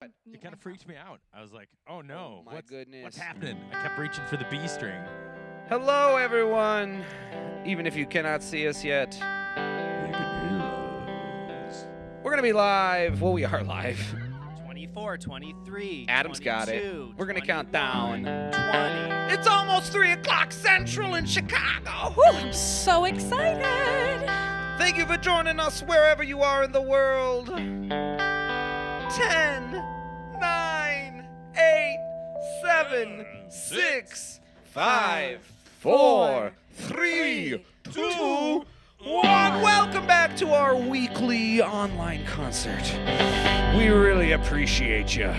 It kind of freaked me out. I was like, "Oh no, my goodness. what's happening?" I kept reaching for the B string. Hello, everyone. Even if you cannot see us yet, we're gonna be live. Well, we are live. 24, 23. Adam's got it. 22, We're gonna count down. 20. It's almost 3 o'clock Central in Chicago. Woo, I'm so excited. Thank you for joining us wherever you are in the world. 10, 9, 8, 7, 6, 5, 4, 3, 2, 1. Welcome back to our weekly online concert. We really appreciate you.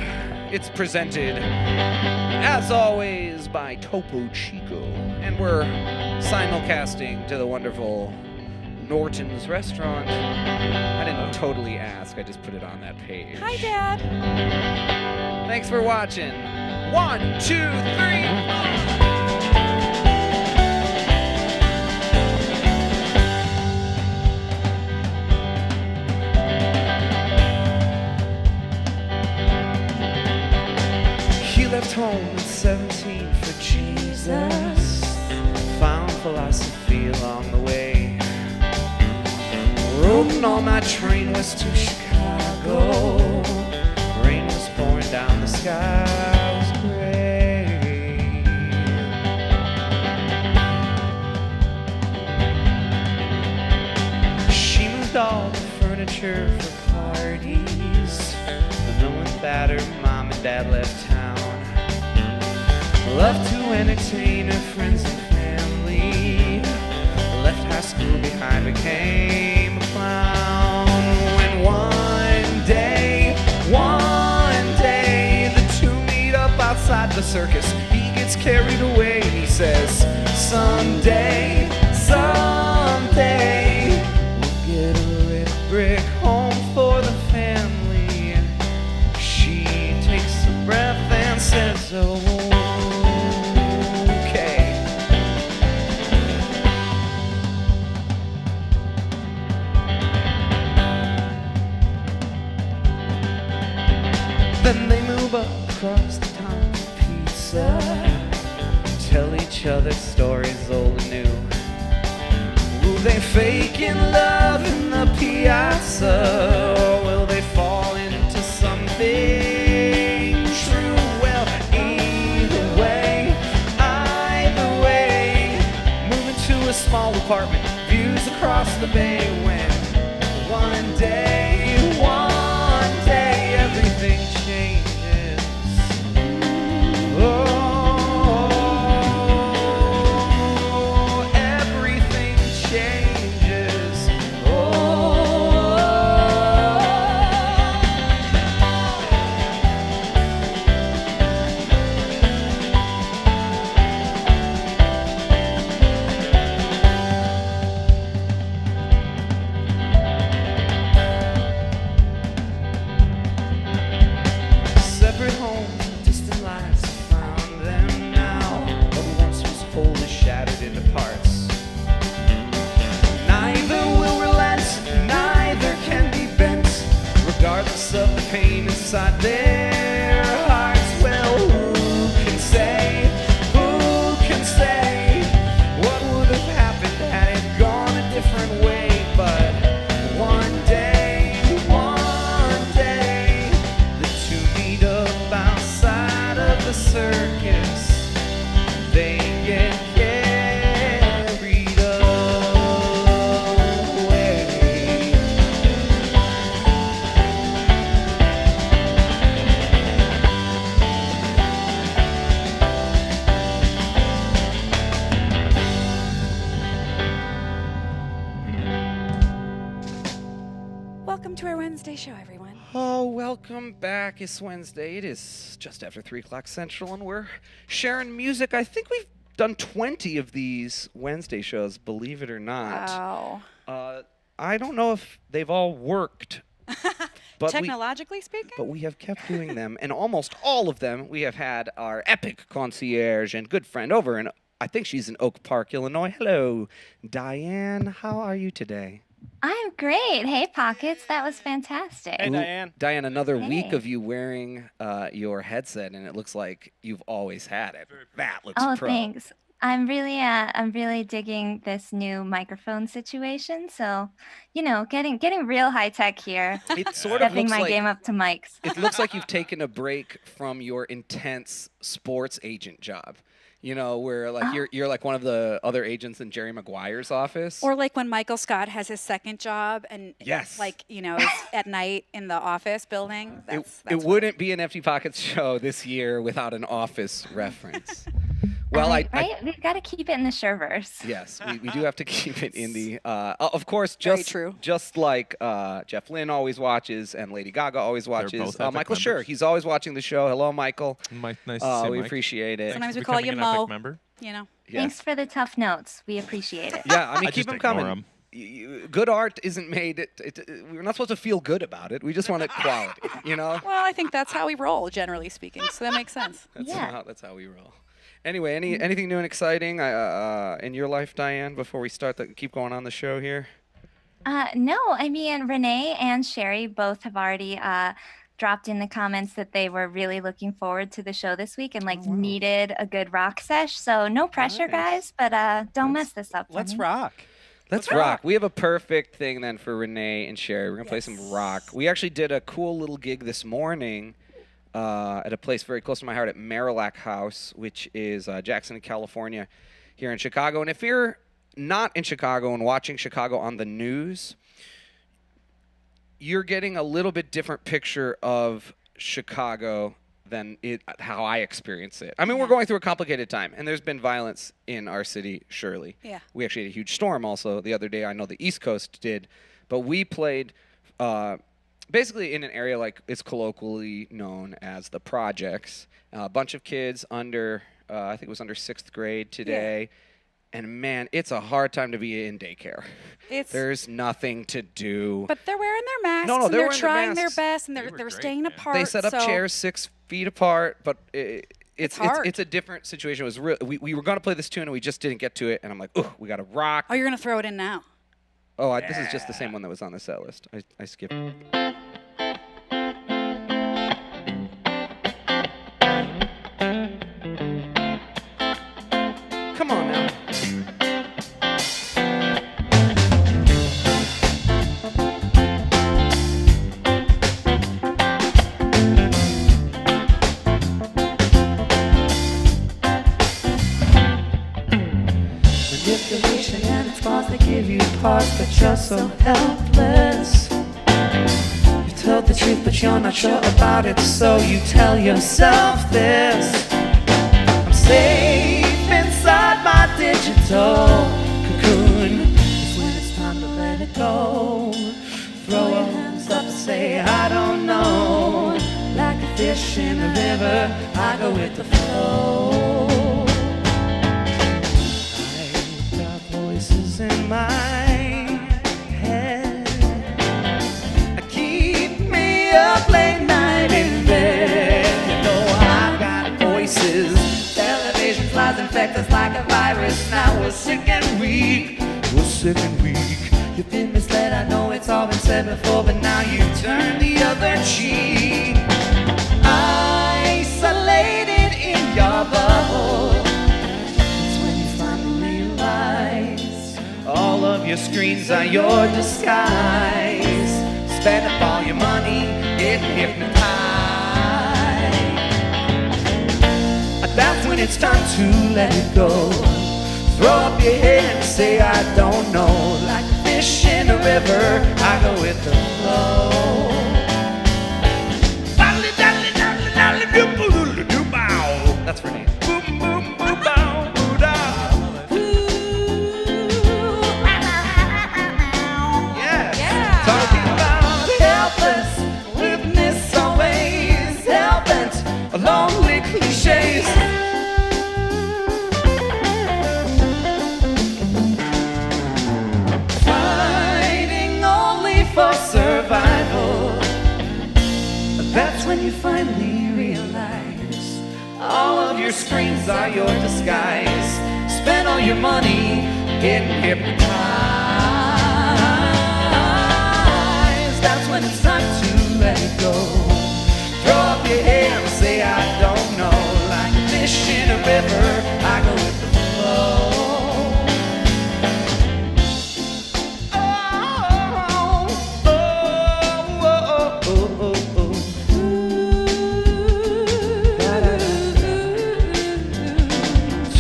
It's presented, as always, by Topo Chico, and we're simulcasting to the wonderful Norton's Restaurant. I didn't totally ask, I just put it on that page. Hi, Dad. Thanks for watching. 1, 2, 3, 4. He left home at 17 for Jesus. Found philosophy along the way. Rode an all-night train west to Chicago. Rain was pouring down, the sky was gray. She moved all the furniture for parties, but knowing that her mom and dad left town. Loved to entertain her friends and family. Left high school behind, became a clown. When one day, the two meet up outside the circus. He gets carried away and he says, someday, we'll get a red brick home for the family. She takes a breath and says, oh. Then they move up across the town for pizza. Tell each other stories old and new. Will they fake in love in the piazza? Or will they fall into something true? Well, either way, moving to a small apartment, views across the bay. When one day, everything changes. Oh, everything changes. Separate homes, distant lives have found them now. What once was whole is shattered into parts. Neither will relent, neither can be bent, regardless of the pain inside their hearts. Well, who can say what would have happened had it gone a different way? But one day, the two meet up outside of the circus. They get carried away. Welcome to our Wednesday show, everyone. Oh, welcome back. It's Wednesday. It is just after 3 o'clock Central, and we're sharing music. I think we've done 20 of these Wednesday shows, believe it or not. Wow. I don't know if they've all worked, but Technologically speaking? we have kept doing them, and almost all of them we have had our epic concierge and good friend over in, I think she's in Oak Park, Illinois. Hello, Diane. How are you today? I'm great. Hey, Pockets, that was fantastic. Hey, Ooh, Diane. Diane, another week Hey. of you wearing your headset, and it looks like you've always had it. That looks Oh, pro. thanks. I'm really digging this new microphone situation. So, getting real high tech here. It sort of Stepping looks my like game up to mics. it looks like you've taken a break from your intense sports agent job. You know, where like you're like one of the other agents in Jerry Maguire's office. Or like when Michael Scott has his second job and Yes. is at night in the office building. That's it what- wouldn't be an Empty Pockets show this year without an Office reference. Well, I We've got to keep it in the Sherverse. yes, we do have to keep it in the. Of course, Very true. just like Jeff Lynne always watches and Lady Gaga always watches. both Epic Michael members. Schur, he's always watching the show. Hello, Michael. Nice to see We Mike. appreciate it. Sometimes we Thanks call for you becoming an Mo. Epic member. You know. Yes. Thanks for the tough notes. We appreciate it. Yeah, I mean, I keep just them ignore coming. 'em. Good art isn't made. We're not supposed to feel good about it. We just want it quality. You know. Well, I think that's how we roll, generally speaking. So that makes sense. That's how we roll. Anyway, anything new and exciting in your life, Diane? Before we start, keep going on the show here. No, I mean, Renee and Sherry both have already dropped in the comments that they were really looking forward to the show this week and needed a good rock sesh. So no pressure, Nice. guys, but don't mess this up. for Let's me. rock. Let's rock. We have a perfect thing then for Renee and Sherry. We're gonna play some rock. We actually did a cool little gig this morning at a place very close to my heart at Marillac House, which is Jackson, California, here in Chicago. And if you're not in Chicago and watching Chicago on the news, you're getting a little bit different picture of Chicago than how I experience it. I mean, we're going through a complicated time, and there's been violence in our city, surely. Yeah. We actually had a huge storm also the other day. I know the East Coast did. But we played basically in an area like it's colloquially known as the projects. A bunch of kids under, I think it was under 6th grade today. And man, it's a hard time to be in daycare. There's nothing to do. But they're wearing their masks. No, and they're they're wearing their trying their masks. best, and They they're were they're great, staying man. apart. They set up so chairs 6 feet apart, but it's hard. a different situation. It was real. We were going to play this tune and we just didn't get to it. And I'm like, ooh, we got to rock. Oh, you're gonna throw it in now. Oh, this is just the same one that was on the set list. I skipped. Come on now. Manipulation and it's bars that give you pause, but you're so helpless. You tell the truth, but you're not sure about it, so you tell yourself this: I'm safe inside my digital cocoon. It's when it's time to let it go. Throw your hands up and say, I don't know. Like a fish in a river, I go with the flow. Voices in my head keep me up late night in bed. You know I've got voices. Television's lies infect us like a virus. Now we're sick and weak. We're sick and weak. You've been misled, I know it's all been said before, but now you turn the other cheek. Isolated in your bubble. All of your screens are your disguise. Spend up all your money, get hypnotized. That's when it's time to let it go. Throw up your head and say, I don't know. Like a fish in a river, I go with the flow. That's for Nate. Talking about helpless witness, always hell-bent on lonely cliches. Fighting only for survival. That's when you finally realize all of your screens are your disguise. Spend all your money getting hypnotized. go. Throw up your hands, say I don't know. Like a fish in a river, I go with the flow.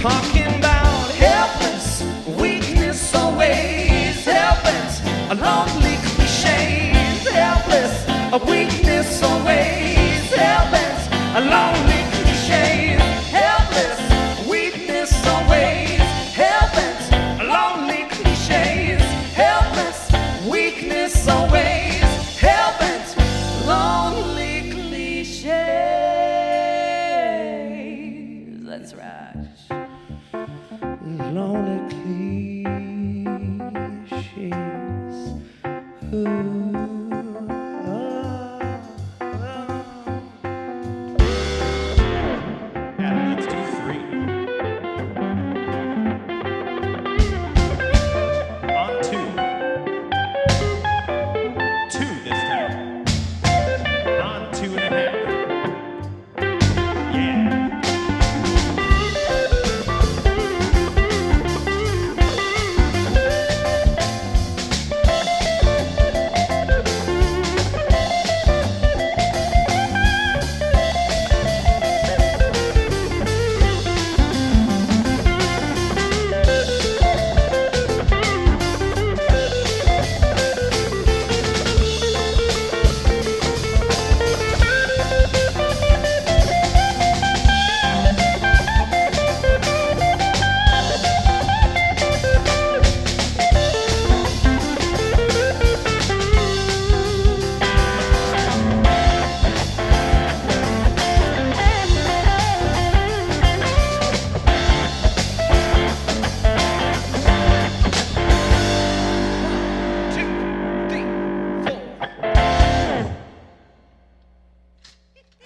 Talking about helpless, weakness always helpless, a lonely cliches, helpless, a weakness always helpless, a lonely cliches, helpless, weakness always helpless, a lonely cliches, helpless, weakness always helpless, lonely cliches. That's right. Lonely cliches. Ooh, Adam, let's do 3. On 2. 2 this time. On 2.5. Yeah.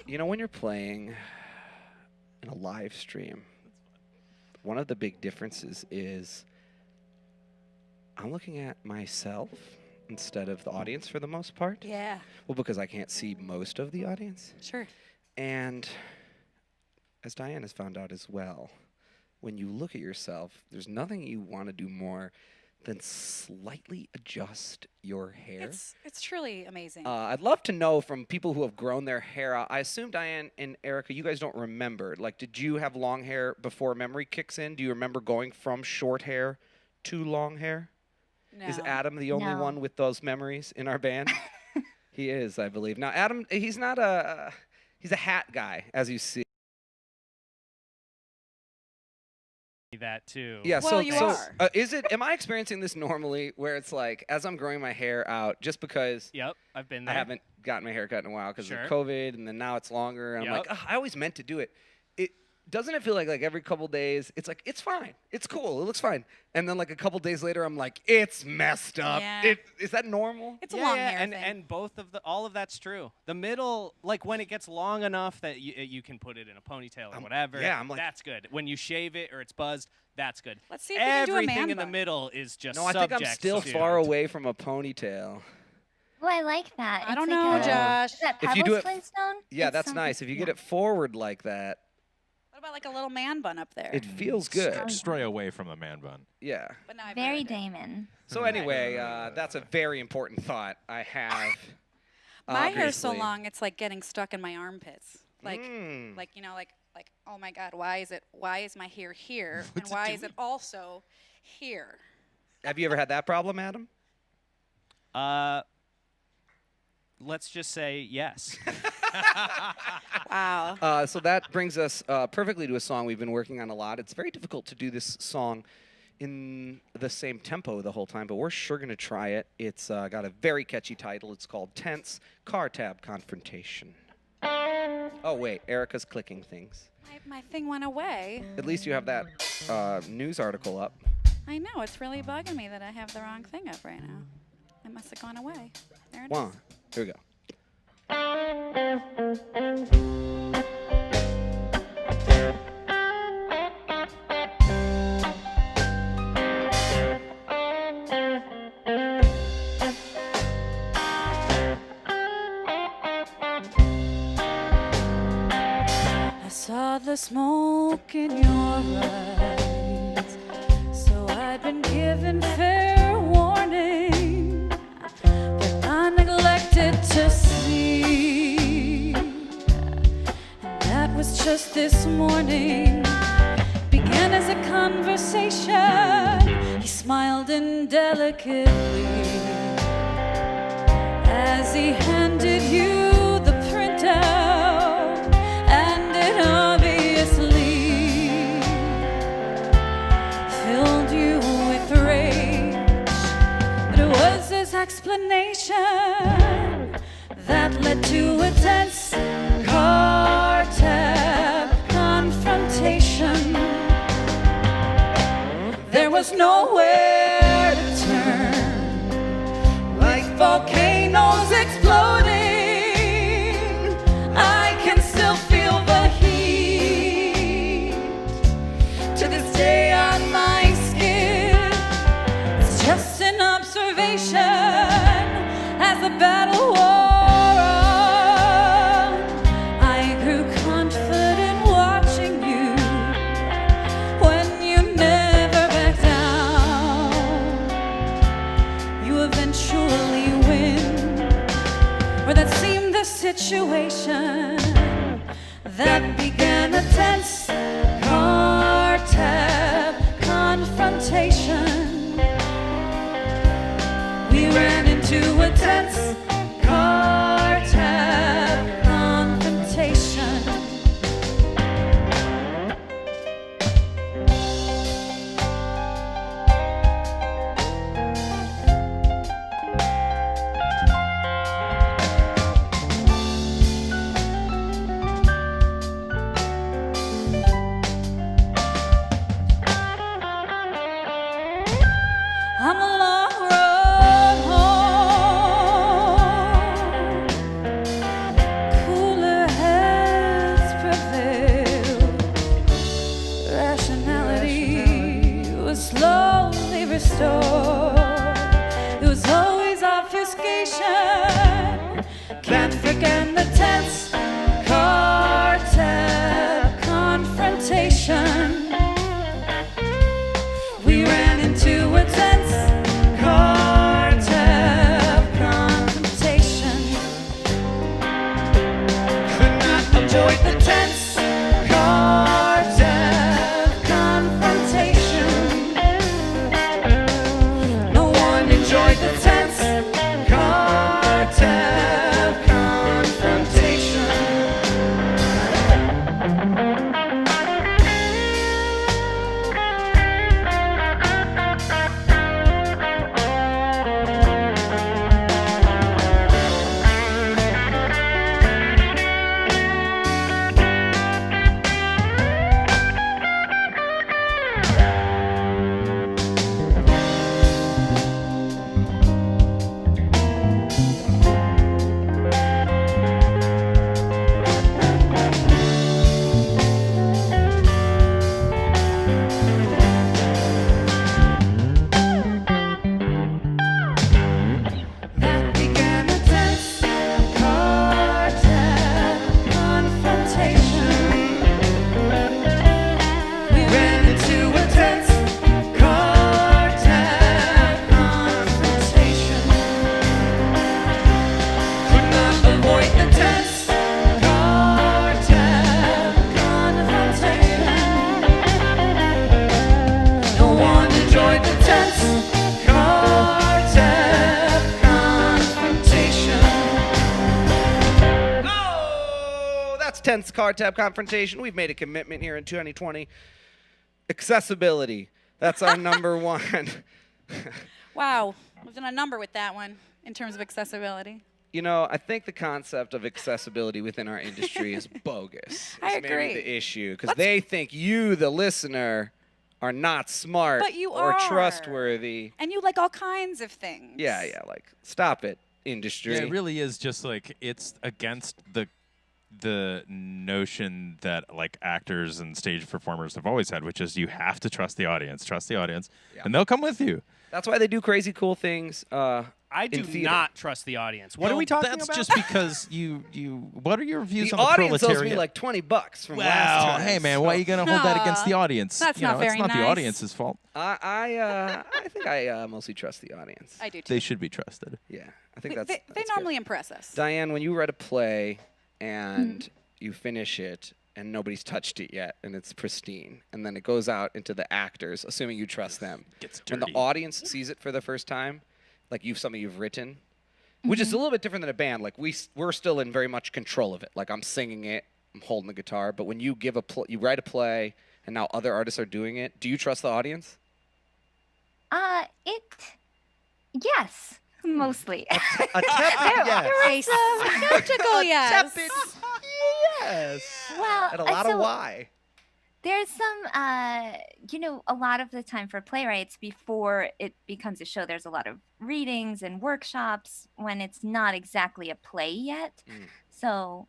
You know, when you're playing in a live stream, one of the big differences is I'm looking at myself instead of the audience for the most part. Yeah, Well, because I can't see most of the audience. sure. And as Diane has found out as well, when you look at yourself, there's nothing you want to do more than slightly adjust your hair. It's truly amazing. I'd love to know from people who have grown their hair out. I assume Diane and Erica, you guys don't remember. Like, did you have long hair before memory kicks in? Do you remember going from short hair to long hair? no. Is Adam the only No. one with those memories in our band? He is, I believe. Now, Adam, he's not a he's a hat guy, as you see. That too. Yeah. Well, so, you so are. is it? Am I experiencing this normally, where it's like as I'm growing my hair out, just because Yep, I've been I there. haven't gotten my hair cut in a while because Sure. of COVID, and then now it's longer, and I'm like, Yep. "Ugh, I always meant to do it. It doesn't it feel like every couple days, it's like it's fine, it's cool, it looks fine, and then like a couple days later, I'm like, it's messed up. Yeah. Is that normal? It's a long hair and thing. and all of that's true. The middle, like when it gets long enough that you can put it in a ponytail or whatever. yeah, I'm like- that's good. When you shave it or it's buzzed, that's good. Let's see if we can do a Everything man in the bun. middle is just. No, I think I'm subject still to- far away from a ponytail. Oh, I like that. I It's don't like know, a- Josh. Is that If you do Pebbles it- Flintstone? Yeah, It's that's something- nice. If you get yeah. it forward like that, What about like a little man bun up there? it feels good. Stray away from the man bun. Yeah. But now I've Very ruined it. Damon. So anyway, that's a very important thought I have. My hair's so obviously. long, it's like getting stuck in my armpits. Like, Mm. like you know, like, oh my God, why is my hair here, and What's it why is it doing? also here? Have you ever had that problem, Adam? Let's just say yes. Wow. So that brings us perfectly to a song we've been working on a lot. It's very difficult to do this song in the same tempo the whole time, but we're sure going to try it. It's got a very catchy title. It's called Tense Car Tab Confrontation. Oh, wait. Erica's clicking things. My thing went away. At least you have that news article up. I know, it's really bugging me that I have the wrong thing up right now. It must have gone away. There it is. One. Here we go. the smoke in your eyes. So I'd been given fair warning, but I neglected to see. And that was just this morning. Began as a conversation. He smiled indelicately as he handed you the printout, and it obviously filled you with rage. But it was his explanation that led to a tense car-tab confrontation. There was nowhere to turn, like volcanoes exploding. I can still feel the heat to this day on my skin. It's just an observation as the battle wore on. I grew confident watching you when you never backed down. You eventually win, or that seemed the situation that began a tense car-tab confrontation. We ran into a tense car-tab confrontation. On the long road home, cooler heads prevailed. Rationality was slowly restored. It was always obfuscation. Can't forget the tense car-tab confrontation. We ran into a tense car-tab confrontation. Could not avoid the tense car-tab confrontation. No one enjoyed the tense car-tab confrontation. That began a tense car-tab confrontation. We ran into a tense car-tab confrontation. Could not avoid the tense car-tab confrontation. No one enjoyed the tense car-tab confrontation. Oh, that's tense car-tab confrontation. We've made a commitment here in 2020. Accessibility. That's our number one. Wow, we've done a number with that one in terms of accessibility. You know, I think the concept of accessibility within our industry is bogus. I It's maybe agree. the issue, because they think you, the listener, are not smart But you or are. trustworthy. And you like all kinds of things. Yeah, like stop it, industry. Yeah, it really is just like it's against the notion that like actors and stage performers have always had, which is you have to trust the audience, and they'll come with you. That's why they do crazy cool things. I do in theater. not trust the audience. What are Well, we talking that's about? just because you. What are your views The on the audience owes proletariat? me like $20 from last Well, time. hey man, why are you gonna hold that against the Aw, audience? that's You not know, very it's not the nice. audience's fault. I think I mostly trust the audience. I do too. They should be trusted. Yeah, I think They, that's. they that's normally good. impress us. Diane, when you read a play and you finish it and nobody's touched it yet and it's pristine, and then it goes out into the actors, assuming you trust them. Gets When the dirty. audience sees it for the first time, like something you've written, which is a little bit different than a band. Like we're still in very much control of it. Like I'm singing it, I'm holding the guitar. But when you give you write a play, and now other artists are doing it, do you trust the audience? Yes, mostly. A tepid yes. A skeptical yes. Tepid yes. Well, and a lot so of why. there's some, a lot of the time for playwrights before it becomes a show, there's a lot of readings and workshops when it's not exactly a play yet. So,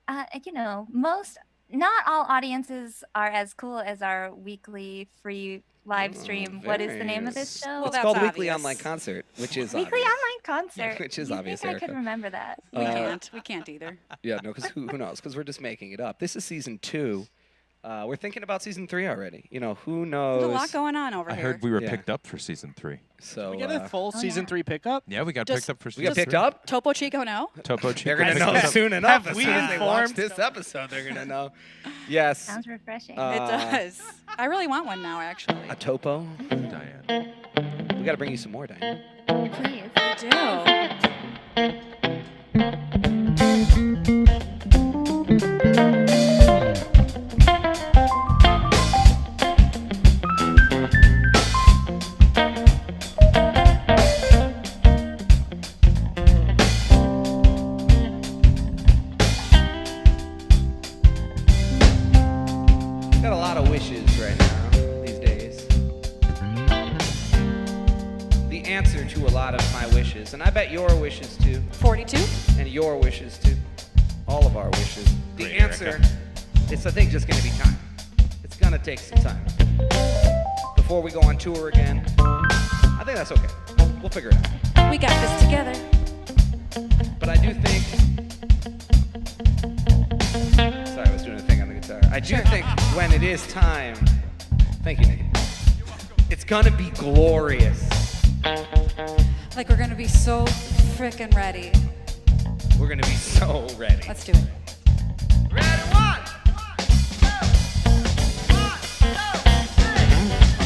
not all audiences are as cool as our weekly free live stream. What is the name of this show? Well, It's that's called Weekly obvious. Online Concert, which is Weekly obvious. Online Concert. Which is You obvious, think I could Erica. remember that? We can't. We can't either. Yeah, no, because who knows? Because we're just making it up. This is season 2. We're thinking about season 3 already. Who knows? There's a lot going on over I here. heard we were Yeah. picked up for season 3. So we get a full Oh, season yeah. 3 pickup. Yeah, we got Just- picked up for we season got picked 3. up. Topo Chico, no? Topo Chico They're gonna picked know us up. soon enough. Have As we soon as they watch informed? this episode, they're gonna know. Yes. Sounds refreshing. It does. I really want one now, actually. A topo. Diane. We gotta bring you some more, Diane. Please. I do. Got a lot of wishes right now these days. The answer to a lot of my wishes, and I bet your wishes too, 42? and your wishes too, all of our wishes. The Great, answer Erica. is, I think, just gonna be time. It's gonna take some time before we go on tour again. I think that's okay. We'll figure it out. We got this together. But I do think. Sorry, I was doing a thing on the guitar. I do think when it is time. Thank you, Nate. It's gonna be glorious. Like we're gonna be so frickin' ready. We're gonna be so ready. Let's do it. Ready? One.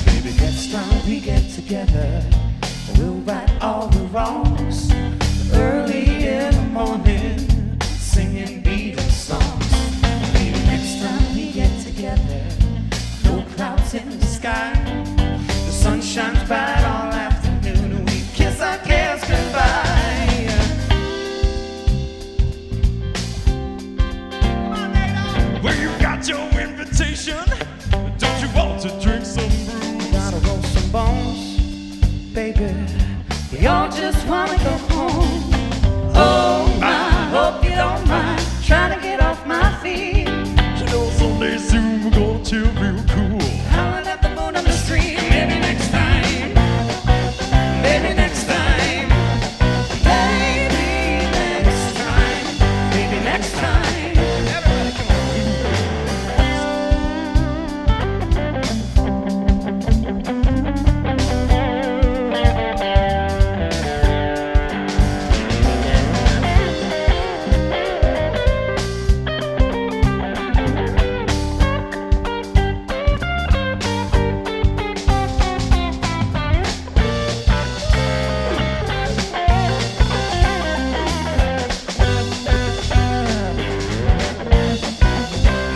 Maybe next time we get together, we'll right all the wrongs. Early in the morning, singing Beatles songs. Maybe next time we get together, no clouds in the sky. The sun shines bright all afternoon, and we kiss our cares goodbye. Well, you got your invitation. Don't you want to drink some brew? Gotta roll some bones, baby. We all just wanna go home. Oh, I hope you don't mind trying to get off my feet. You know, someday soon we're gonna chill real cool. Howling at the moon on the street. Maybe next time. Maybe next time. Maybe next time. Maybe next time. Everybody, come on.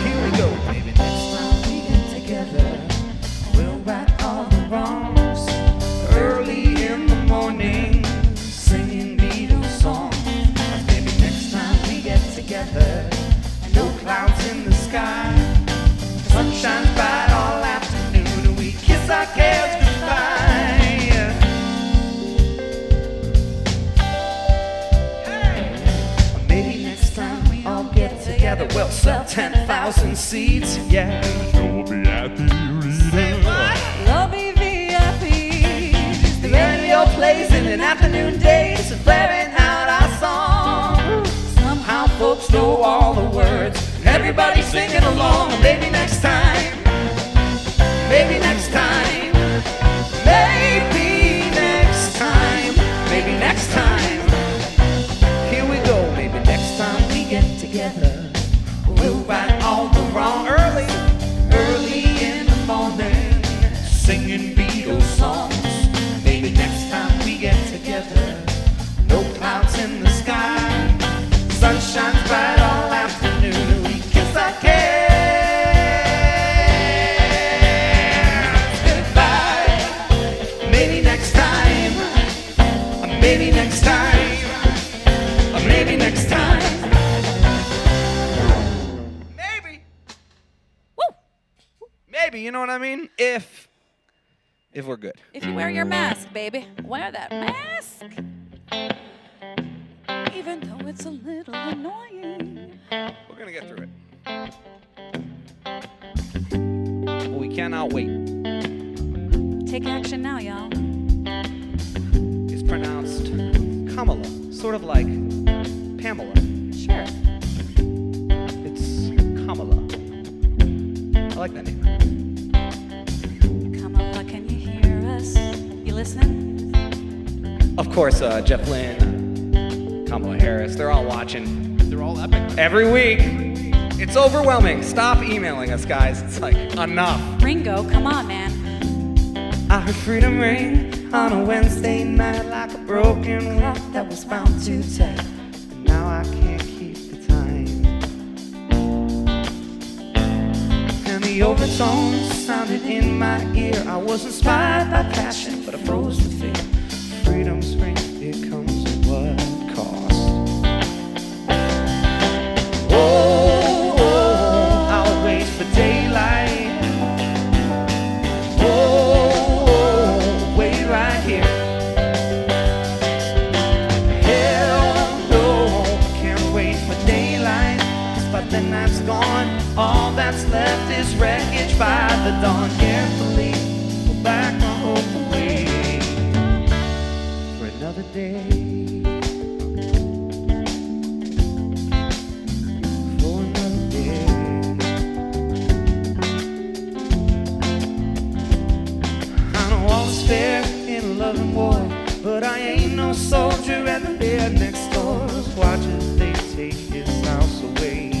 Here we go. Maybe next time we get together, we'll right all the wrongs. Early in the morning, singing Beatles songs. Maybe next time we get together, no clouds in the sky. Sun shines bright all afternoon, and we kiss our cares goodbye. Maybe next time we all get together, we'll sell 10,000 seats. Yeah. You'll be at the arena. Lobby VIP. The radio plays in an afternoon days. Everybody singing along. Maybe next time. Maybe next time. Maybe next time. Maybe next time. Here we go. Maybe next time we get together, we'll right all the wrong early in the morning, singing Beatles songs. Maybe next time we get together, no clouds in the sky, sun shines bright all afternoon. We kiss our cares goodbye. Maybe next time. Maybe next time. Maybe next time. Maybe. Woo! Maybe, you know what I mean? If we're good. If you wear your mask, baby, wear that mask. Even though it's a little annoying. We're gonna get through it. But we cannot wait. Take action now, y'all. It's pronounced Kamala, sort of like Pamela. Sure. It's Kamala. I like that name. Kamala, can you hear us? You listening? Of course, Jeff Lynne, Kamala Harris, they're all watching They're all epic. every week. It's overwhelming. Stop emailing us, guys. It's like, enough. Ringo, come on, man. I heard freedom ring on a Wednesday night like a broken clock that was bound to tick. And now I can't keep the time. And the overtones sounded in my ear. I was inspired by passion, but I froze with fear. Freedom's ring, it comes at what cost? Oh, I'll wait for daylight. Wait right here. Hell no, can't wait for daylight. 'Cause by then that's gone. All that's left is wreckage by the dawn. Carefully pull back my hope away for another day. For another day. I know all is fair in a loving war, but I ain't no soldier at the bed next door. Watch as they take his house away.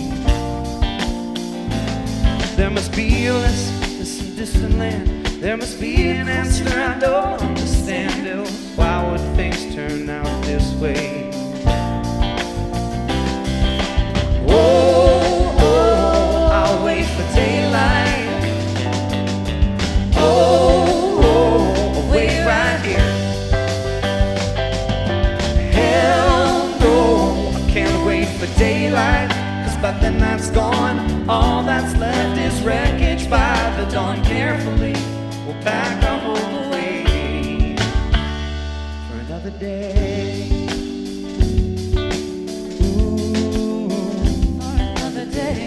There must be a lesson in some distant land. There must be an answer I don't understand. Else, why would things turn out this way? Oh, I'll wait for daylight. Oh, wait right here. Hell no, I can't wait for daylight. 'Cause by then that's gone. All that's left is wreckage by the dawn. Carefully, we'll pack our hope away for another day. Ooh, for another day.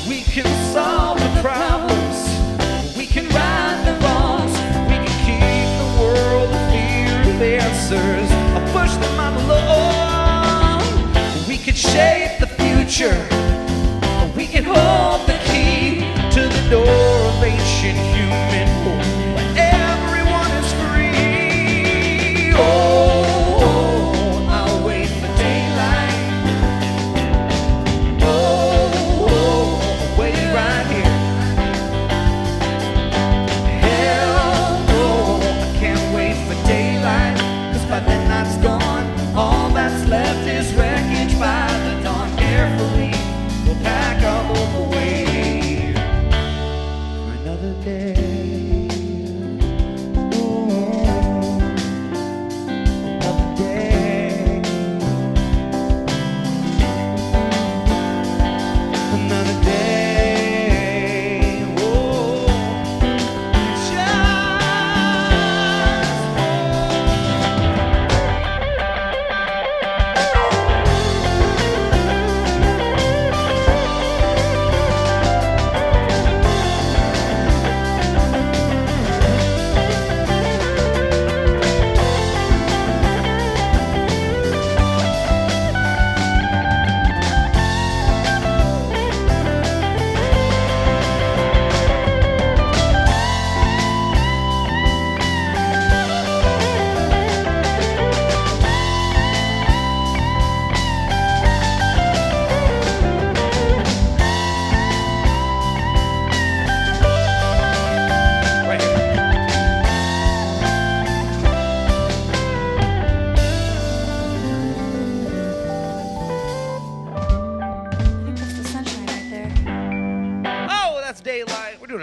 We can solve the problems. We can right the wrongs. We can keep the world of fear of answers. I'll push them on along. We could shape the future. We can hold the key to the door of ancient human hope, where everyone is free. Oh, I'll wait for daylight. Oh, wait right here. Hell no, I can't wait for daylight. 'Cause by then that's gone. All that's left is wreckage by the dawn. Carefully, we'll pack our hope away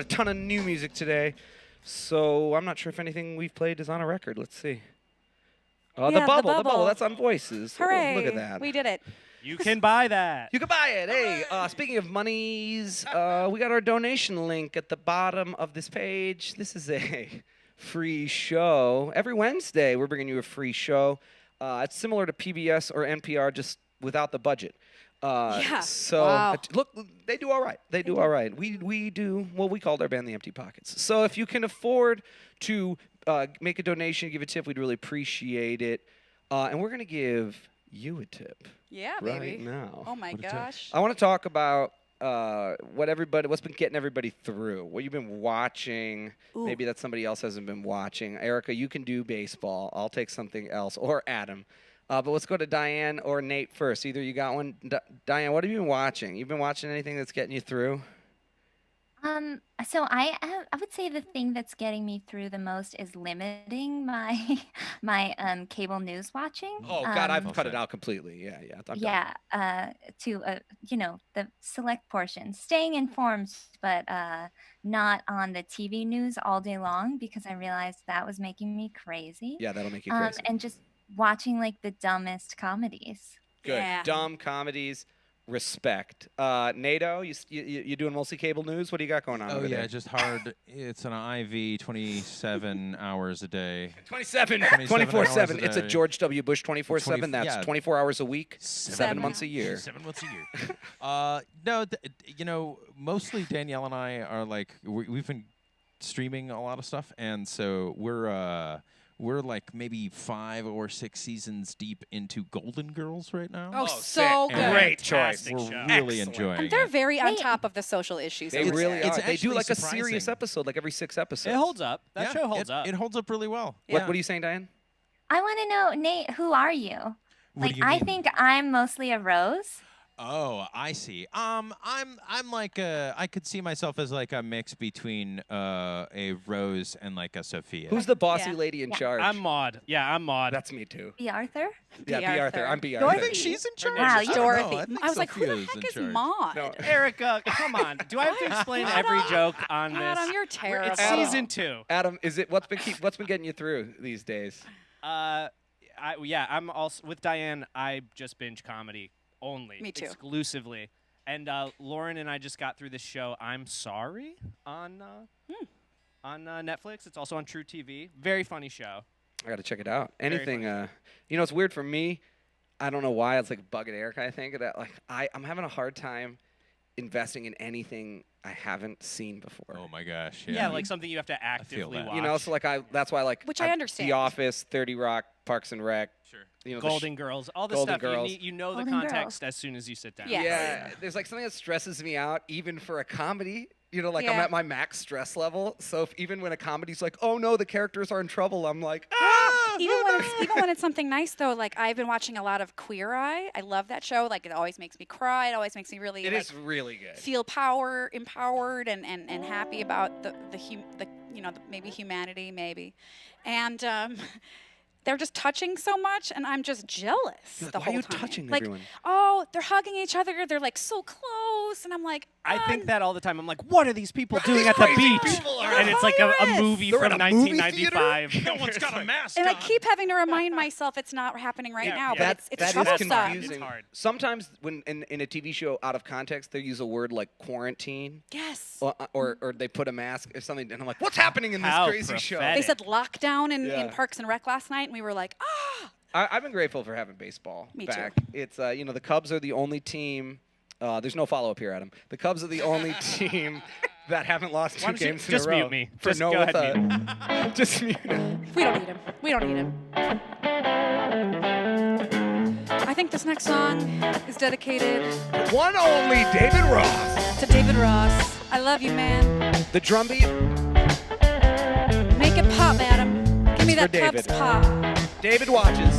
a ton of new music today, so I'm not sure if anything we've played is on a record. Let's see. Yeah, the The bubble. Bubble. That's on Voices. Oh, Hooray! look at that. We did it. You can buy that. You can buy it. Hey, speaking of monies, we got our donation link at the bottom of this page. This is a free show. Every Wednesday, we're bringing you a free show. It's similar to PBS or NPR, just without the budget. Yeah. So Wow. look, they do all right. They do all right. We do what we called our band the Empty Pockets. So if you can afford to make a donation, give a tip, we'd really appreciate it. And we're gonna give you a tip. Yeah, Right baby. now. Oh my gosh. I want to talk about what's been getting everybody through, what you've been watching. Ooh. Maybe that somebody else hasn't been watching. Erica, you can do baseball. I'll take something else, or Adam. But let's go to Diane or Nate first. Either you got one. Diane, what have you been watching? You've been watching anything that's getting you through? So I would say the thing that's getting me through the most is limiting my my cable news watching. Oh God, I've Um, cut it out completely. Yeah. I'm done. yeah, to the select portions, staying informed, but not on the TV news all day long because I realized that was making me crazy. Yeah, that'll make you crazy. And just watching like the dumbest comedies. Good. Yeah. Dumb comedies. Respect. NATO, you doing mostly cable news? What do you got going on Oh over yeah, there? just hard. It's an IV, 27 hours a day. 27, 27 24/7. hours a It's a day. George W. Bush 24/7. 20 That's yeah. 24 hours a week, 7 Seven. months a year. 7 months a year. No, mostly Danielle and I are like we've been streaming a lot of stuff, and so we're like maybe 5 or 6 seasons deep into Golden Girls right now. Oh, sick. so good. Great choice. Fantastic We're show. really Excellent. enjoying And they're it. very on Wait. top of the social issues. They over really there. are. It's They do actually like a serious surprising. episode, like every 6 episodes. It holds up. That Yeah, show holds it, up. It holds up really well. What are you saying, Diane? I want to know, Nate, who are you? What Like do you I mean? think I'm mostly a Rose. Oh, I see. I'm like I could see myself as like a mix between a Rose and like a Sophia. Who's the bossy Yeah. lady in Yeah. charge? I'm Maud. Yeah, I'm Maud. That's me too. B. Arthur. Yeah, B. B. Arthur. Arthur. I'm B. I Arthur. think she's in charge. Wow, I you- don't know. Dorothy. I, think I was like, who the Sophia's in heck is charge. Maud? No. Erica, come on. Do I have to explain every joke on this? Adam, you're terrible. It's season 2. Adam, what's been getting you through these days? I'm also with Diane. I just binge comedy only, Me too. exclusively. And Lauren and I just got through this show. I'm Sorry on Netflix. It's also on True TV. Very funny show. I got to check it out. Very Anything, funny. it's weird for me. I don't know why. It's like bugging Erica, I think, that like I'm having a hard time investing in anything I haven't seen before. Oh my gosh. Yeah, Yeah. like something you have to actively that. watch. You know, so like that's why like Which I understand. The Office, 30 Rock, Parks and Rec. Sure. You know, Golden Girls, all the Golden stuff Girls. you know the Golden Girls. context as soon as you sit down. Yeah. Yeah, there's like something that stresses me out, even for a comedy. You know, like I'm Yeah. at my max stress level. So even when a comedy's like, oh no, the characters are in trouble, I'm like, ah! Even when it's something nice though, like I've been watching a lot of Queer Eye. I love that show. Like it always makes me cry. It always makes me really It like, is really good. feel empowered and happy about the maybe humanity maybe, and they're just touching so much, and I'm just jealous You're like, the why whole are you time. touching like, everyone? oh, they're hugging each other. They're like so close, and I'm like, I think that all the time. I'm like, what are these people doing at the crazy beach? people are And it's like a hilarious. movie They're from at a movie 1995. No one's got a mask And I on. keep having to remind myself it's not happening right Yeah, now, yeah. but it's that is troublesome. confusing. It's hard. Sometimes when in a TV show out of context, they use a word like quarantine, Yes. or they put a mask or something, and I'm like, what's happening in this How crazy show? prophetic. They said lockdown in Yeah. Parks and Rec last night, and we were like, ah. I've been grateful for having baseball Me too. back. It's the Cubs are the only team. There's no follow up here, Adam. The Cubs are the only team that haven't lost Why two don't you games just in a row. mute me? For Just no, go with ahead, just mute him. We don't need him. We don't need him. I think this next song is dedicated One only David Ross. to David Ross. I love you, man. The drum beat, Make it pop, Adam. Give me It's that for Cubs David. pop. David watches.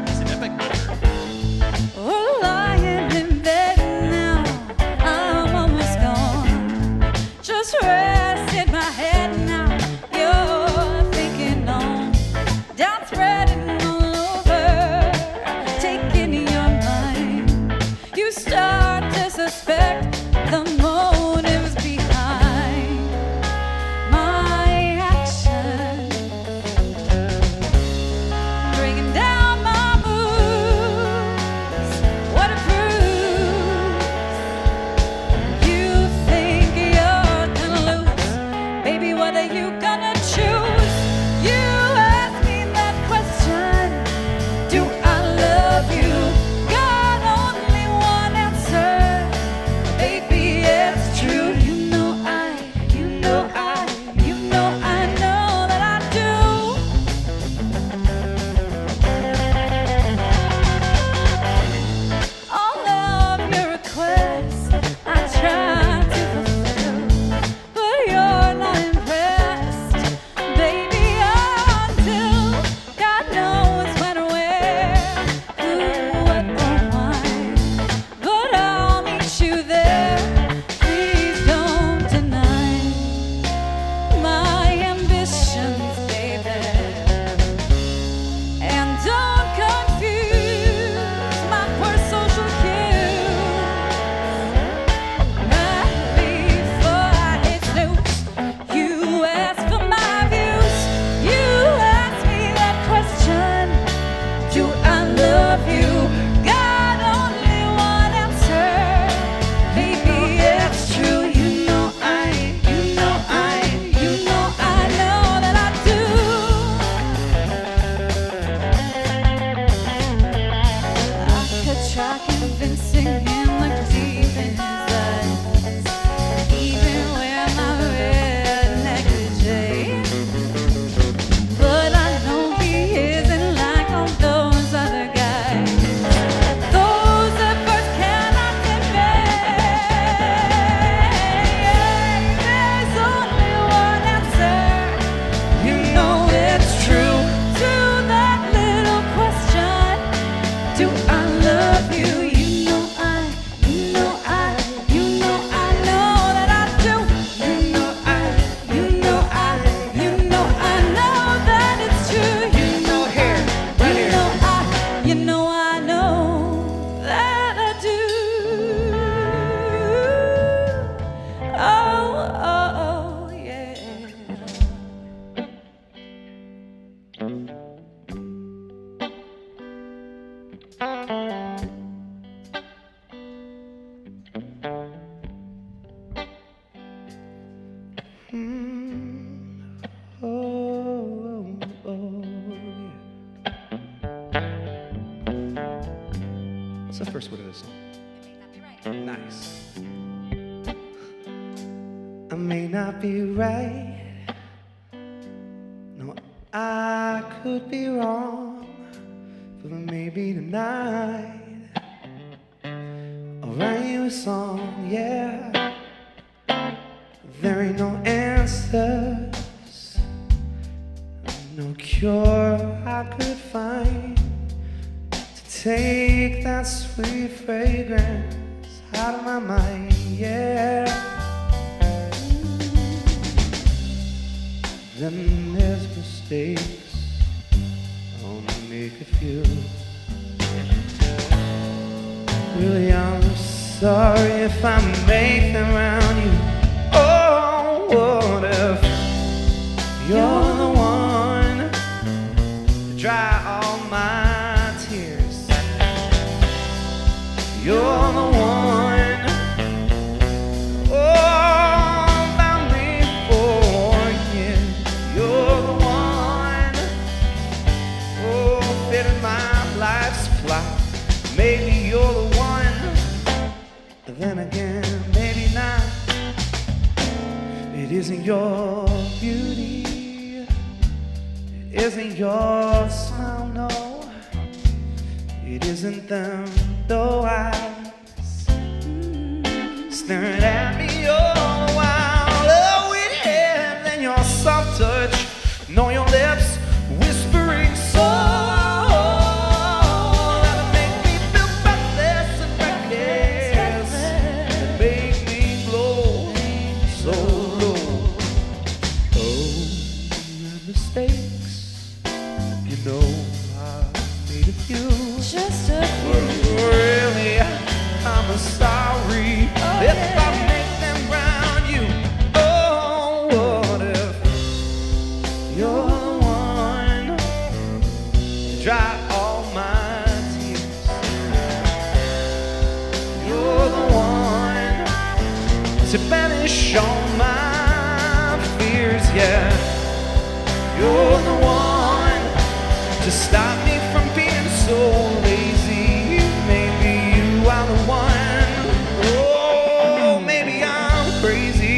It's an epic number. Oh, lying in bed now, I'm almost gone. Just rest in my head now. You're thinking on, down spreading all over, taking your mind. You start to suspect the motives behind. by convincing him the deep in his eyes. Even wear my red negligee. But I know he isn't like all those other guys. Those that first cannot convey. There's only one answer. You know it's true to that little question. Do I love you? You know I know that I do. You know I know that it's true. You know I know that I do. Oh, yeah. What's the first word of this song? Nice. I may not be right. No, I could be wrong. But maybe tonight I'll write you a song, yeah. There ain't no answers, no cure I could find to take that sweet fragrance out of my mind, yeah. Then there's mistakes, I only make a few. Really, I'm sorry if I make them around you. Oh, what if you're the one to dry all my tears? You're the one, oh, bound me for you. You're the one, oh, fitted my life's plot. Maybe you're the one, but then again, maybe not. It isn't your beauty, it isn't your smile, no. It isn't them, though eyes staring at me, oh, wow. Oh, it isn't your soft touch, nor your lips whispering so. That'll make me feel breathless and reckless, and make me blow so low. Oh, the mistakes, you know I made a few. Just a Really, I'm sorry if I make them round you. Oh, what if you're the one to dry all my tears? You're the one to banish all my fears, yeah. You're the one to stop me from being so lazy. Maybe you are the one. Oh, maybe I'm crazy.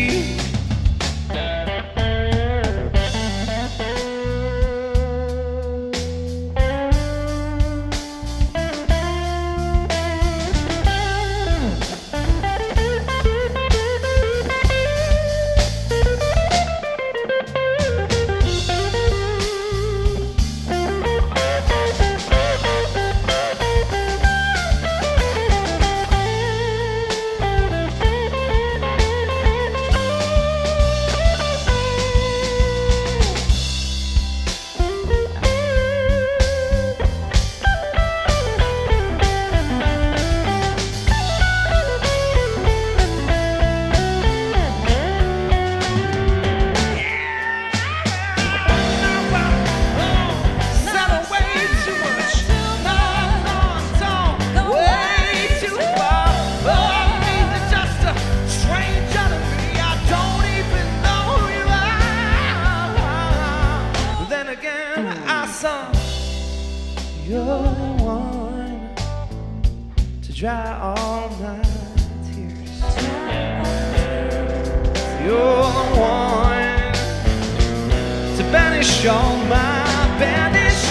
dry all my tears. You're the one to banish all my fears.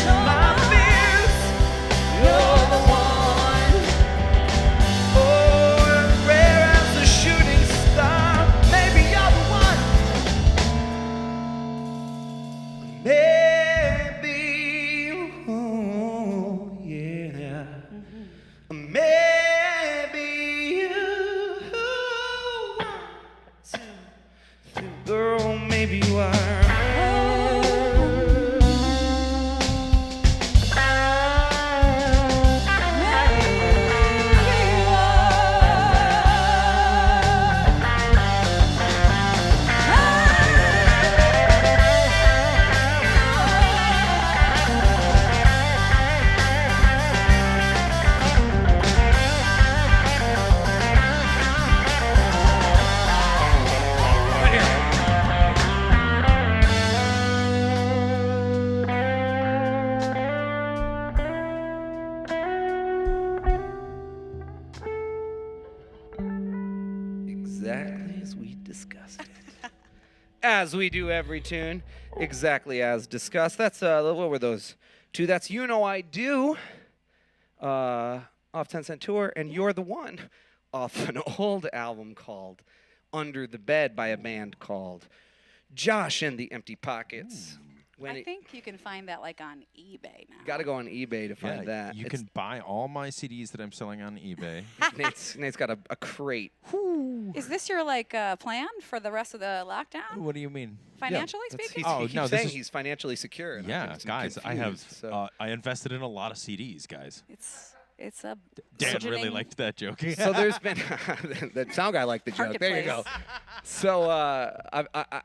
You're the one, oh, rare as a shooting star. Maybe you're the one. Maybe, oh yeah. Maybe you, 1, 2, 3, girl, maybe you are. Exactly as we discussed it. As we do every tune, exactly as discussed. That's what were those two? That's You Know I Do, off 10 Cent Tour, and You're the One, off an old album called Under the Bed by a band called Josh and the Empty Pockets. I think you can find that like on eBay now. Got to go on eBay to find that. You can buy all my CDs that I'm selling on eBay. Nate's got a crate. Is this your like plan for the rest of the lockdown? What do you mean? Financially speaking? Oh, He keeps no, this saying is- he's financially secure. And Yeah, I'm guys, I have. confused, so. I invested in a lot of CDs, guys. It's a Dan really burgeoning liked that joke. So there's been the sound guy liked the joke. There you go. Marketplace. So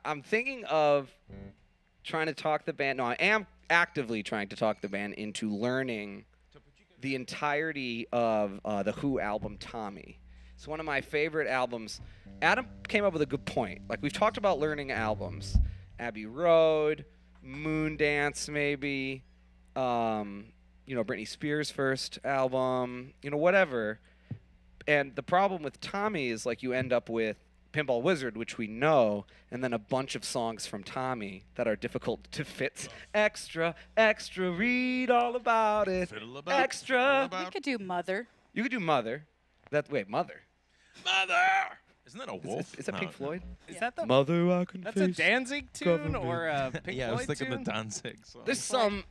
I'm thinking of trying to talk the band. No, I am actively trying to talk the band into learning the entirety of the Who album Tommy. It's one of my favorite albums. Adam came up with a good point. Like we've talked about learning albums, Abbey Road, Moondance, maybe. Britney Spears' first album, whatever. And the problem with Tommy is like you end up with Pinball Wizard, which we know, and then a bunch of songs from Tommy that are difficult to fit. Extra, extra, read all about it. Fiddle about, Extra. We could do Mother. You could do Mother. Mother. Mother! Isn't that a wolf? Is that Pink Floyd? Is that the? Mother, I can That's a Danzig tune or a Pink Yeah, I was Floyd thinking tune? the Danzig song.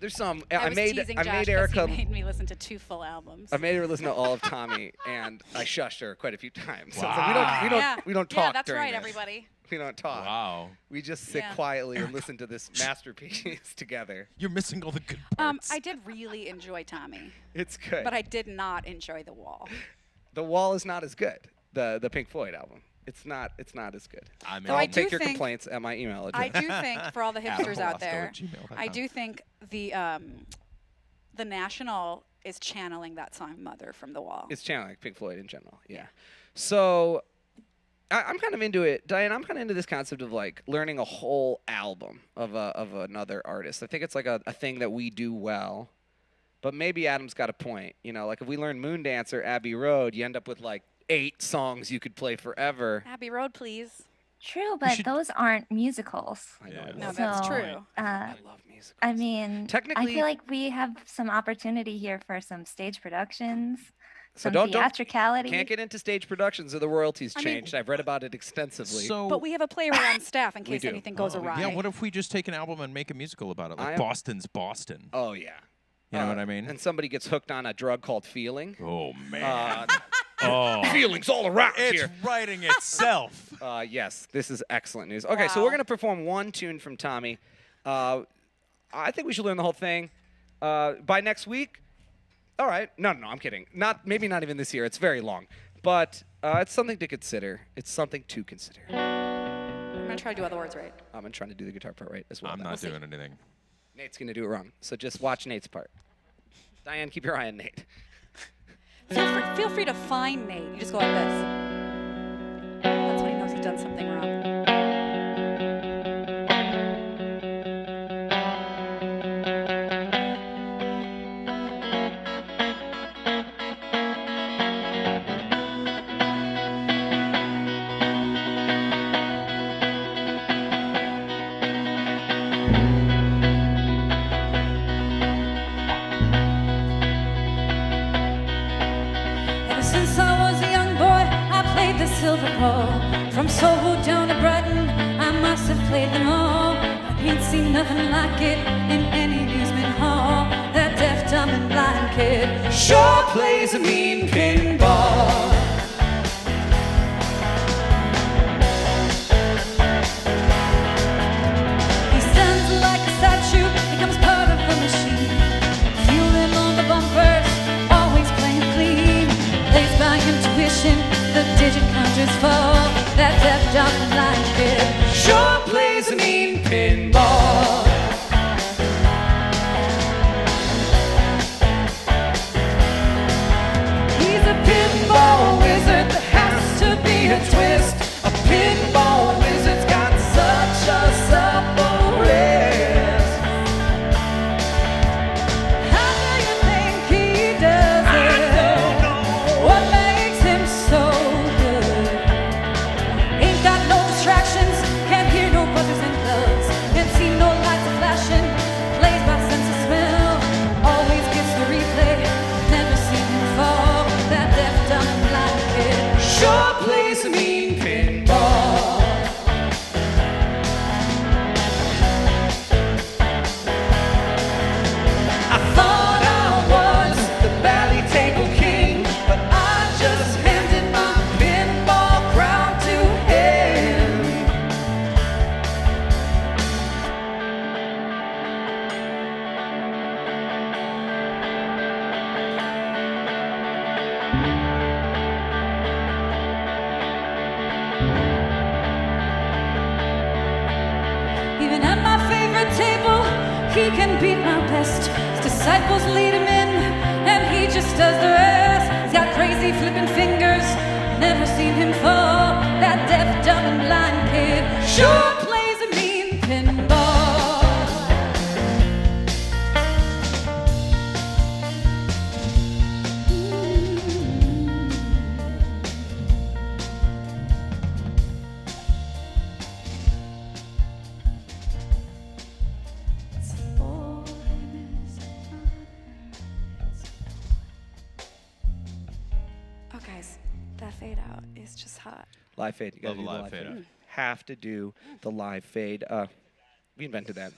There's some. I I was made teasing I Josh made 'cause Erica. he made me listen to 2 full albums. I made her listen to all of Tommy, and I shushed her quite a few times. So I was like, Wow. we don't talk Yeah, that's during right, this. everybody. We don't talk. Wow. We just sit Yeah. quietly and listen to this masterpiece together. You're missing all the good parts. I did really enjoy Tommy, It's good. but I did not enjoy The Wall. The Wall is not as good. The Pink Floyd album. It's not as good. I mean, Though I'll I do take your think- complaints at my email I address. do think for all the hipsters out there, AdamVelasco@gmail.com. I do think the National is channeling that song "Mother" from The Wall. It's channeling Pink Floyd in general. Yeah. So I'm kind of into it, Diane. I'm kind of into this concept of like learning a whole album of another artist. I think it's like a thing that we do well. But maybe Adam's got a point. Like if we learn Moondance or Abbey Road, you end up with like 8 songs you could play forever. Abbey Road, please. True, but should- those aren't musicals. I know. Yeah. I No, love, that's So, true. I love musicals. I mean, I Technically- feel like we have some opportunity here for some stage productions, So some don't theatricality. can't get into stage productions or the royalties I mean- changed. I've read about it extensively. So, But we have a playwright on staff in case do. anything goes Oh, we do. awry. yeah, what if we just take an album and make a musical about it? Like I am- Boston's Boston. Oh yeah. You know what I mean? And somebody gets hooked on a drug called feeling. Oh, man. Uh, feelings all around It's here. writing itself. Yes, this is excellent news. Okay, so we're Wow. gonna perform one tune from Tommy. I think we should learn the whole thing by next week. All right. No, I'm kidding. Maybe not even this year. It's very long, but it's something to consider. It's something to consider. I'm gonna try to do all the words right. I'm trying to do the guitar part right as well. I'm now. not doing anything. Nate's gonna do it wrong. So just watch Nate's part. Diane, keep your eye on Nate. Feel free to find Nate. You just go like this. That's when he knows he's done something wrong. Silver Paul. From Soho down to Brighton, I must have played them all. I ain't seen nothing like it in any amusement hall. That deaf, dumb, and blind kid Sure plays a mean pinball. He stands like a statue, becomes part of the machine. Fueling on the bumpers, always playing clean. Plays by intuition, the digit counters fall. That deaf, dumb, and blind kid Sure plays a mean pinball. He's a pinball wizard, there has to be a twist. A pinball wizard's got such a supple wrist. How do you think he does it? What makes him so good? Ain't got no distractions, can't hear no buzzers and bells, can't see no lights a flashing, plays by sense of smell, always gets the replay, never seen him fall. That deaf, dumb, and blind kid Sure plays a mean pinball. I thought I was the bally table king, but I just handed my pinball crown to him. Even at my favorite table, he can beat my best. His disciples lead him in, and he just does the rest. He's got crazy flipping fingers, never seen him fall. That deaf, dumb, and blind kid sure plays a mean pinball. Oh, guys, that fade out is just hot. Live fade. You gotta Love a do the live live fade fade. out. Have to do the live fade. We invented that.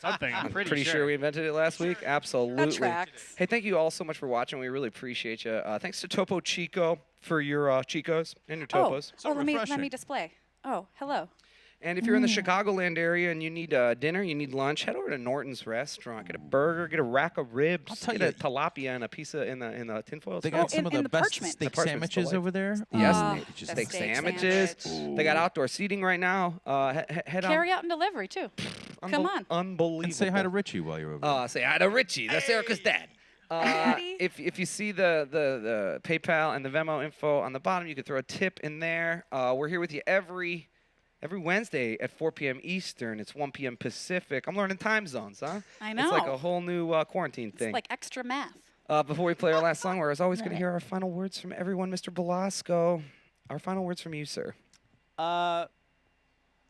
Something. I'm Pretty sure we invented it last week. Absolutely. That tracks. Hey, thank you all so much for watching. We really appreciate you. Thanks to Topo Chico for your Chicos and your Topos. Oh, let me refreshing. display. Oh, hello. And if you're in the Chicagoland area and you need dinner, you need lunch, head over to Norton's Restaurant. Get a burger, get a rack of ribs, tell get a you- tilapia and a piece of in the tinfoil. They salt. got some of in the the best parchment. steak The parchment's sandwiches delightful. over there. Yes, Oh, they- the steak steak sandwiches. sandwich. They got outdoor seating right now. Head on. Carry out and delivery too. Come on. Unbelievable. And say hi to Richie while you're over there. Say hi to Richie. That's Erica's dad. Daddy. If you see the PayPal and the Venmo info on the bottom, you could throw a tip in there. We're here with you every Wednesday at 4 p.m. Eastern. It's 1 p.m. Pacific. I'm learning time zones, huh? I It's like know. a whole new quarantine It's thing. like extra math. Before we play our last song, we're as always going to hear our final words from everyone. Mr. Belasco, our final words from you, sir.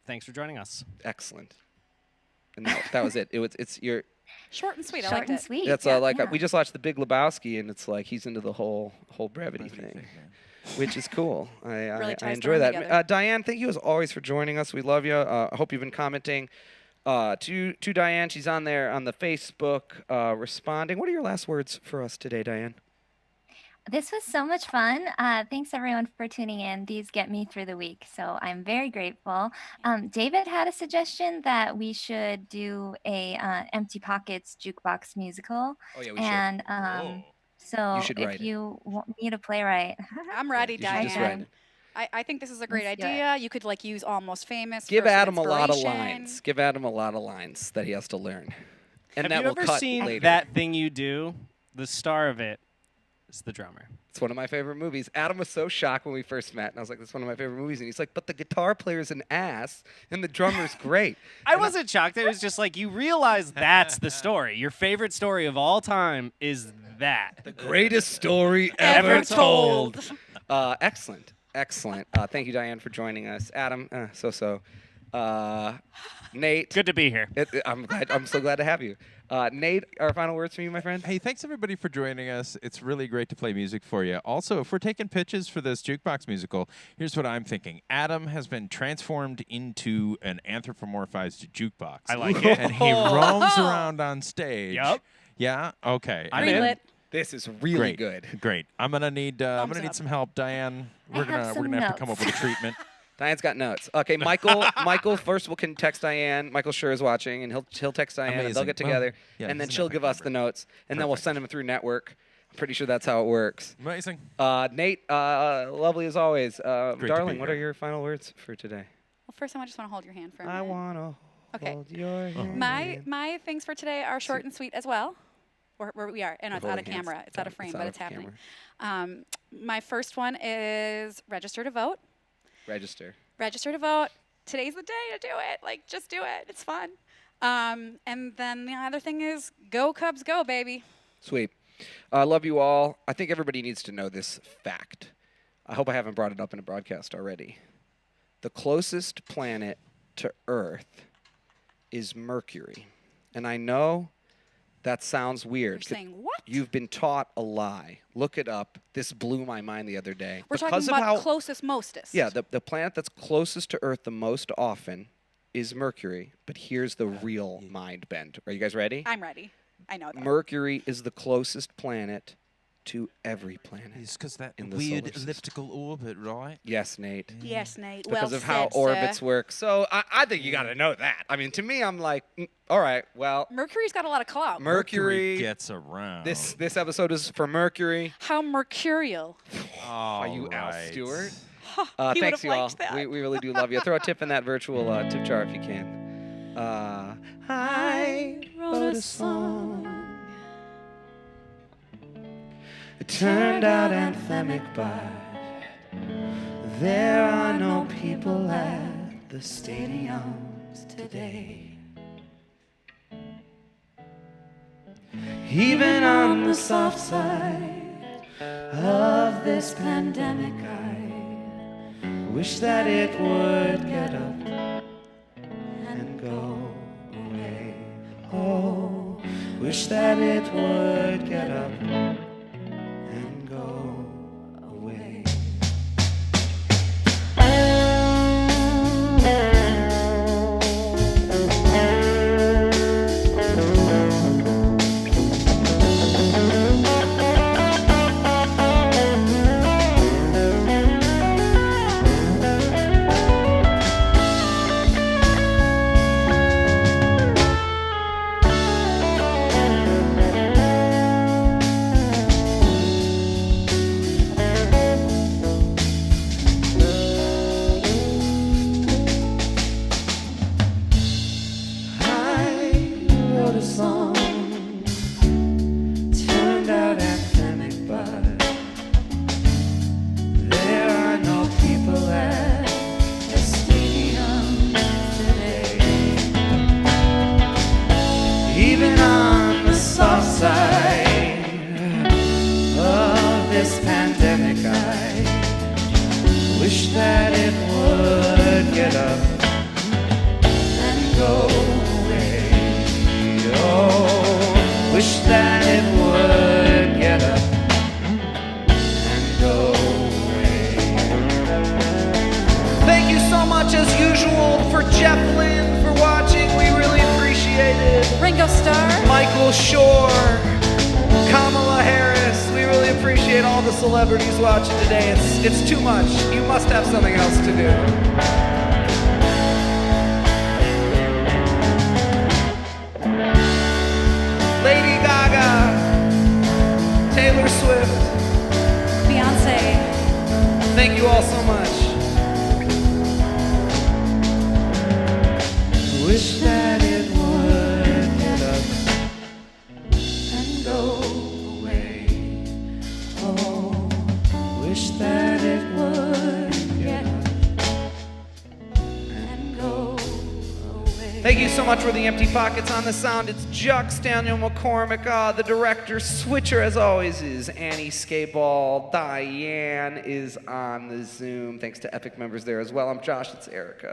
Thanks for joining us. Excellent. And that was it. It's your. Short and sweet. I Short liked and it. sweet. That's yeah. like yeah. we just watched The Big Lebowski, and it's like he's into the whole brevity thing, which is cool. Really I ties enjoy them that. together. Diane, thank you as always for joining us. We love you. I hope you've been commenting. To Diane, she's on there on the Facebook responding. What are your last words for us today, Diane? This was so much fun. Thanks everyone for tuning in. These get me through the week, so I'm very grateful. David had a suggestion that we should do a Empty Pockets jukebox musical, Oh yeah, and so You should write if it. you need a playwright, I'm ready, You should just write Diane. it. I think this is a great Let's do it. idea. You could like use Almost Famous. Give for some Adam a lot of inspiration. lines. Give Adam a lot of lines that he has to learn, and Have that you will ever cut seen later. That Thing You Do? The star of it is the drummer. It's one of my favorite movies. Adam was so shocked when we first met, and I was like, "That's one of my favorite movies." And he's like, "But the guitar player's an ass, and the drummer's great." I wasn't shocked. It was just like you realize that's the story. Your favorite story of all time is that. The greatest story Ever ever told. Excellent. Excellent. Thank you, Diane, for joining us. Adam, so. Nate. Good to be here. I'm so glad to have you. Nate, our final words from you, my friend. Hey, thanks everybody for joining us. It's really great to play music for you. Also, if we're taking pitches for this jukebox musical, here's what I'm thinking. Adam has been transformed into an anthropomorphized jukebox. I like it. And he roams around on stage. Yup. Yeah? Okay. I'm And- in. Greenlit. This is really Great. good. Great. I'm gonna need Thumbs up. some help, Diane. I We're have some gonna have to come up notes. with a treatment. Diane's got notes. Okay, Michael first can text Diane. Michael sure is watching, and he'll text Diane, and they'll Amazing. get together, Well, yeah, and then he's an she'll Epic give us member. the notes, and then we'll Perfect. send them through network. I'm pretty sure that's how it works. Amazing. Nate, lovely as always. to be Darling, what here. are your final words for today? Well, first, I just want to hold your hand for a I minute. wanna Okay. hold your hand. My things for today are short and sweet as well. Where we are. And it's out of holding hands. camera. It's out of frame, but it's out of happening. My first one is register to vote. Register. Register to vote. Today's the day to do it. Like, just do it. It's fun. And then the other thing is go Cubs, go, baby. Sweet. I love you all. I think everybody needs to know this fact. I hope I haven't brought it up in a broadcast already. The closest planet to Earth is Mercury. And I know that sounds weird. You're saying what? You've been taught a lie. Look it up. This blew my mind the other day. We're Because talking of about how, closest, mostest. yeah, the planet that's closest to Earth the most often is Mercury. But here's the real mind bend. Are you guys ready? I'm ready. I know that. Mercury is the closest planet to every planet. It's because that in the weird solar system. elliptical orbit, right? Yes, Nate. Yes, Nate. Because well of how said, orbits sir. work. So I think you got to know that. I mean, to me, I'm like, all right, well, Mercury's got a lot of clout. Mercury. gets around. This episode is for Mercury. How mercurial. Are you Al Alright. Stewart? He Thanks, would've you all. liked that. We really do love you. Throw a tip in that virtual tip jar if you can. I wrote a song. It turned out anthemic, but there are no people at the stadiums today. Even on the soft side of this pandemic, I wish that it would get up and go away. Oh, wish that it would get up and go away. I wrote a song, turned out anthemic, but there are no people at the stadium today. Even on the soft side of this pandemic, I wish that it would get up and go away. Oh, wish that it would get up and go away. Thank you so much, as usual, for Jeff Lynne for watching. We really appreciate it. Ringo Starr. Michael Shore, Kamala Harris. We really appreciate all the celebrities watching today. It's too much. You must have something else to do. Lady Gaga, Taylor Swift, Beyonce. thank you all so much. Wish that it would get up and go away. Oh, wish that it would get up and go away. Thank you so much for the empty pockets on the sound. It's Jux, Daniel McCormick. The director, Switcher, as always, is Annie Skaball. Diane is on the Zoom. Thanks to Epic members there as well. I'm Josh. It's Erica.